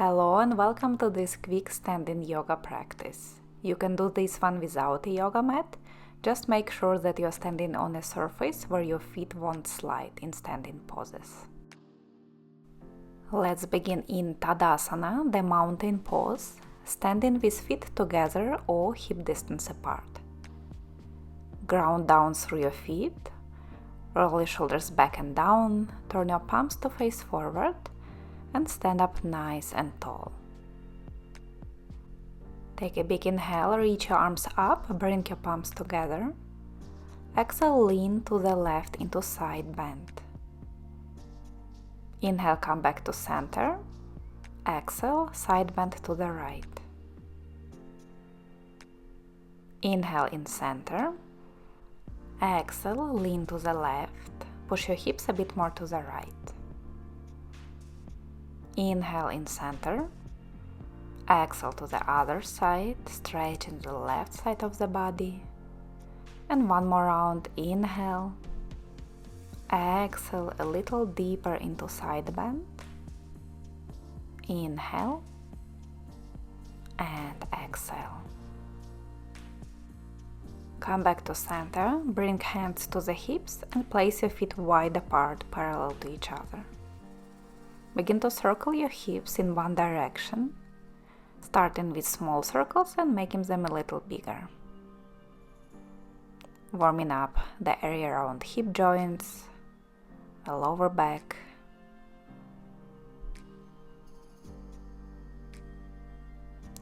Hello and welcome to this quick standing yoga practice. You can do this one without a yoga mat. Just make sure that you're standing on a surface where your feet won't slide in standing poses. Let's begin in Tadasana, the mountain pose, standing with feet together or hip distance apart. Ground down through your feet, roll your shoulders back and down, turn your palms to face forward, and stand up nice and tall. Take a big inhale, reach your arms up, bring your palms together. Exhale, lean to the left into side bend. Inhale, come back to center. Exhale, side bend to the right. Inhale in center. Exhale, lean to the left. Push your hips a bit more to the right. Inhale in center. Exhale to the other side, stretching the left side of the body. And one more round. Inhale. Exhale a little deeper into side bend. Inhale. And exhale. Come back to center. Bring hands to the hips and place your feet wide apart, parallel to each other. Begin to circle your hips in one direction, starting with small circles and making them a little bigger. Warming up the area around hip joints, the lower back.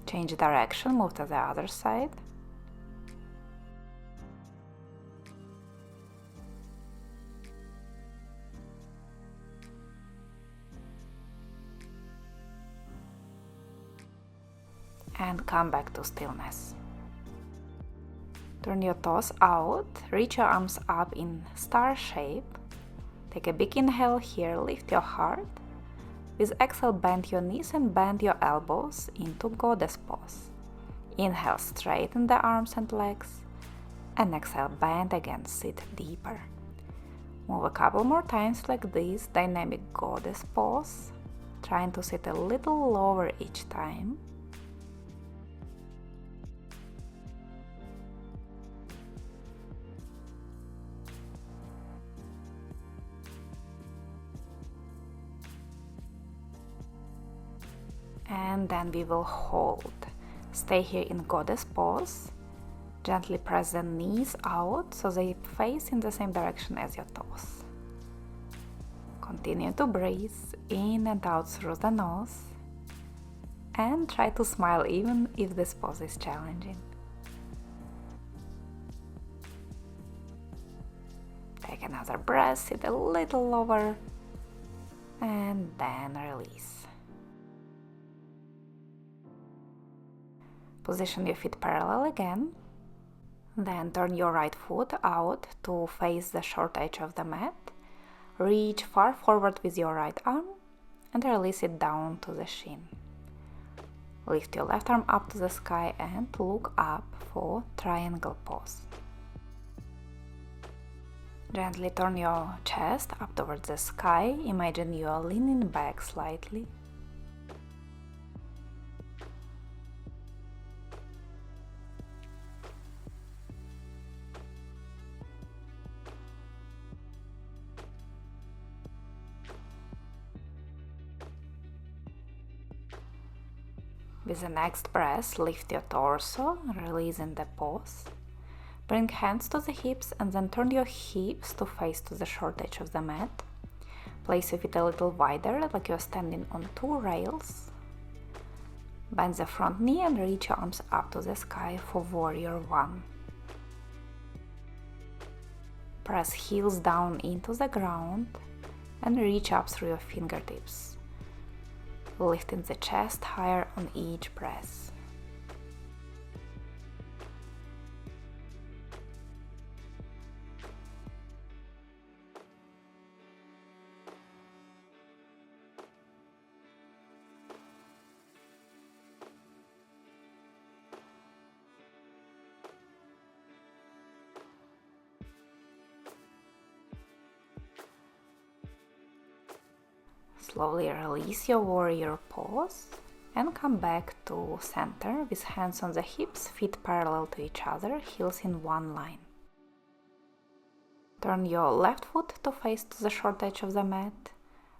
Change direction, move to the other side. And come back to stillness. Turn your toes out, reach your arms up in star shape. Take a big inhale here, lift your heart. With exhale, bend your knees and bend your elbows into goddess pose. Inhale, straighten the arms and legs. And exhale, bend again, sit deeper. Move a couple more times like this, dynamic goddess pose. Trying to sit a little lower each time. And then we will hold. Stay here in goddess pose. Gently press the knees out so they face in the same direction as your toes. Continue to breathe in and out through the nose. And try to smile even if this pose is challenging. Take another breath, sit a little lower, and then release. Position your feet parallel again. Then turn your right foot out to face the short edge of the mat. Reach far forward with your right arm and release it down to the shin. Lift your left arm up to the sky and look up for triangle pose. Gently turn your chest up towards the sky. Imagine you are leaning back slightly. With the next breath, lift your torso, releasing the pose. Bring hands to the hips and then turn your hips to face to the short edge of the mat. Place your feet a little wider, like you're standing on two rails. Bend the front knee and reach your arms up to the sky for warrior one. Press heels down into the ground and reach up through your fingertips, lifting the chest higher on each breath. Slowly release your warrior pose and come back to center with hands on the hips, feet parallel to each other, heels in one line. Turn your left foot to face to the short edge of the mat.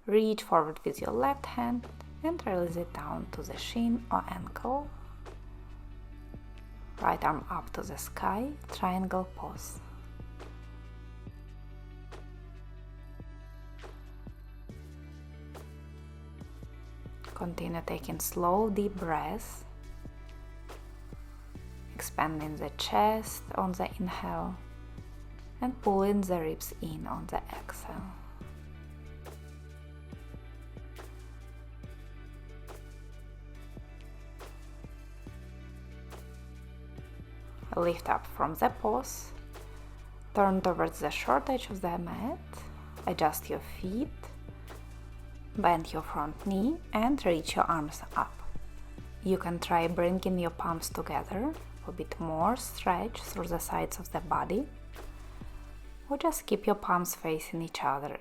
Reach forward with your left hand and release it down to the shin or ankle. Right arm up to the sky, triangle pose. Continue taking slow, deep breaths, expanding the chest on the inhale and pulling the ribs in on the exhale. Lift up from the pose, turn towards the short edge of the mat, adjust your feet, bend your front knee and reach your arms up. You can try bringing your palms together for a bit more stretch through the sides of the body, or just keep your palms facing each other.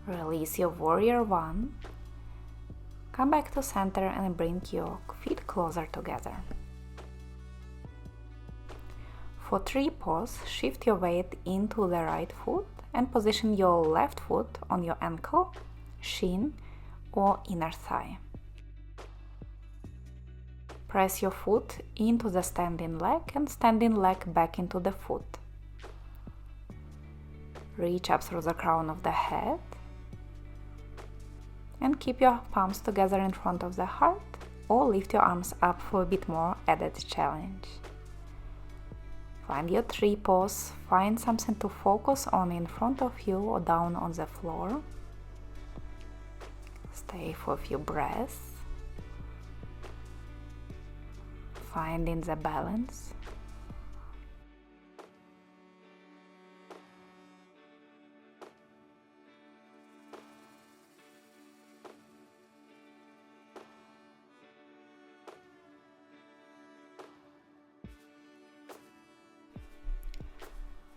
Release your warrior one. Come back to center and bring your feet closer together. For tree pose, shift your weight into the right foot and position your left foot on your ankle, shin or inner thigh. Press your foot into the standing leg and standing leg back into the foot. Reach up through the crown of the head and keep your palms together in front of the heart, or lift your arms up for a bit more added challenge. Find your tree pose, find something to focus on in front of you or down on the floor. Stay for a few breaths, finding the balance.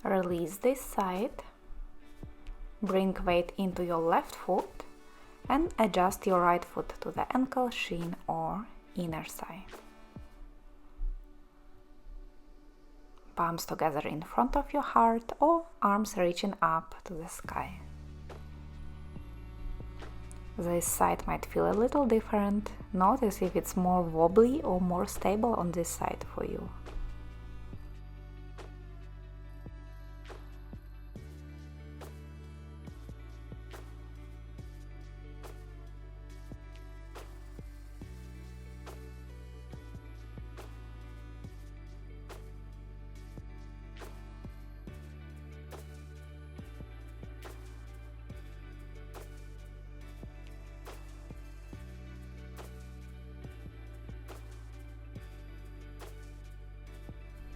Release this side, bring weight into your left foot and adjust your right foot to the ankle, shin or inner thigh. Palms together in front of your heart or arms reaching up to the sky. This side might feel a little different. Notice if it's more wobbly or more stable on this side for you.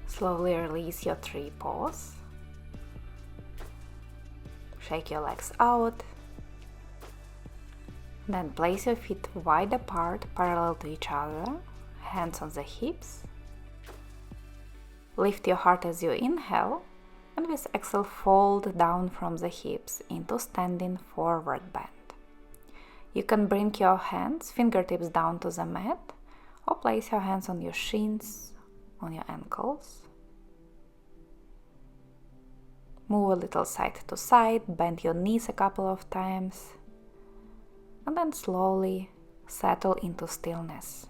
Slowly release your tree pose. Shake your legs out. Then place your feet wide apart, parallel to each other, hands on the hips. Lift your heart as you inhale, and with exhale fold down from the hips into standing forward bend. You can bring your hands, fingertips down to the mat, or place your hands on your shins, on your ankles. Move a little side to side, bend your knees a couple of times, and then slowly settle into stillness.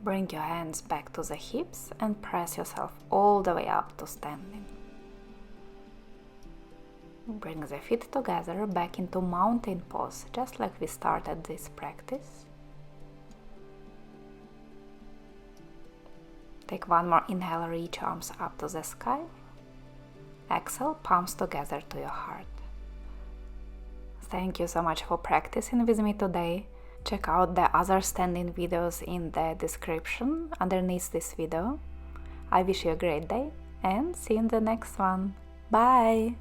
Bring your hands back to the hips and press yourself all the way up to standing. Bring the feet together back into mountain pose, just like we started this practice. Take one more inhale, reach arms up to the sky. Exhale, palms together to your heart. Thank you so much for practicing with me today. Check out the other standing videos in the description underneath this video. I wish you a great day and see you in the next one. Bye!